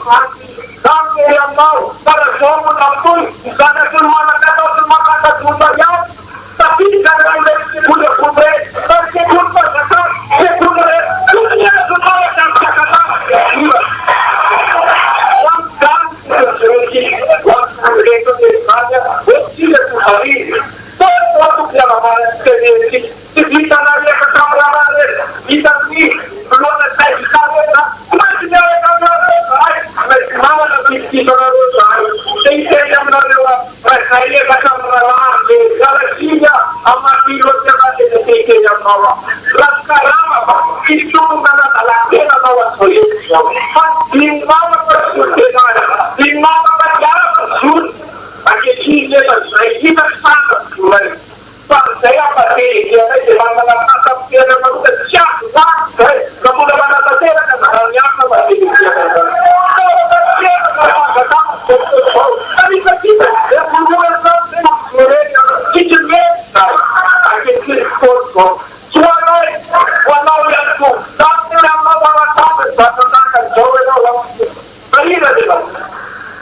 hati kami yang mau pada sombong ampun sana semua kata semua kata semuanya tapi kadang punya punya tersebut berkata sebenarnya dunia semua kata dan sesuatu itu misalnya tidak hari sesuatu yang hamaran terjadi di sana dia ketamaran kita ni belum ada kita masih ada mana kita harus saya yang menaruh saya kata menaruh galaksinya amat bilonya ada ketika yang bawa sekarang itu mana lagi bawa solusi lima berjalan bersud bagi sini saya kita sangat saya pasti dia memang menangkap dia memang siapa kemudian mana terjadi halnya apa ini tapi kita yang mengulang mereka kita suara walau yang tu tapi nama bawa sampai bahkan jauh dalam berita dia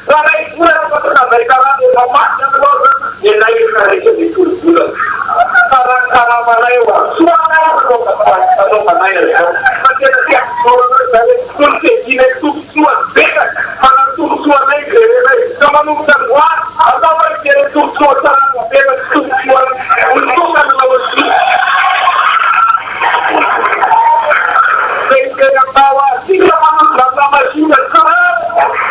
kalau itu adalah mereka yang macam yang lain mereka itu cara malewa suara kalau mana ya macam dia orang dari kursi ini tu suara beda mana tu suara lain kalau bukan buat atau dia tu suara beda tu suara untuk kalau yang bawa tidak mahu masih bergerak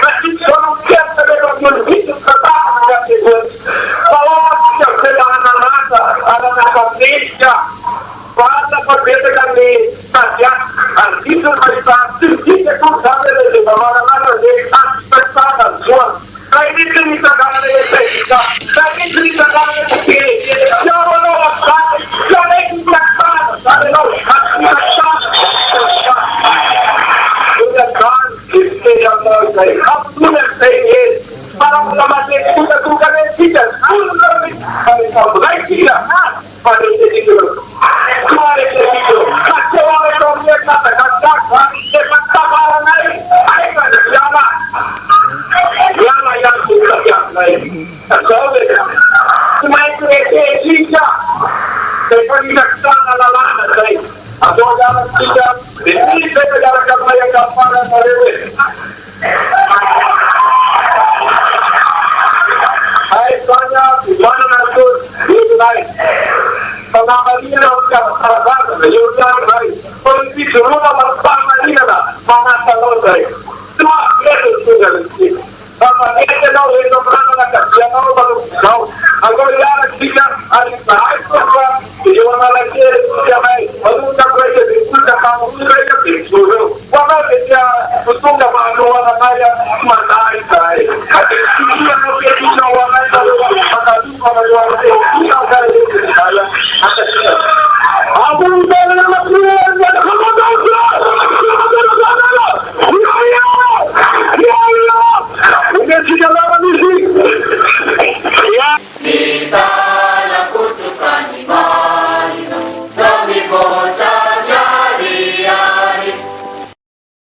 masih solusian terhadap hidup kata yang disebut bahwa yang kehilangan anak Indonesia pada perbedaan di saja itu mereka tidak sampai dari bawah-bawah dari aspek dan suara ini cerita kalau saya cerita kalau jangan lupa jangan kita saya kamu saya para ulama kita bukan tidak tidak pada itu kemarin itu kacau orang yang katakan lama yang sudah yang lain cuma itu etika daripada sana lama saya atau dalam tidak ini saya dalam kata yang gampang dan mudah. Hai tanya mana nak itu lain. Pengambilan orang sahabat, jualan baik. Polisi semua berpang lagi lah. Mana tahu baik. Semua itu sudah lebih. Sama dia tahu itu berapa nak dia tahu baru tahu. Agar dia kita ada baik semua. Jualan lagi dia baik. Baru tak boleh sudah kamu sudah disuruh. Wala dia untung dah malu orang kaya mana itu. Ada semua yang kita wala tahu. Maka tu kalau orang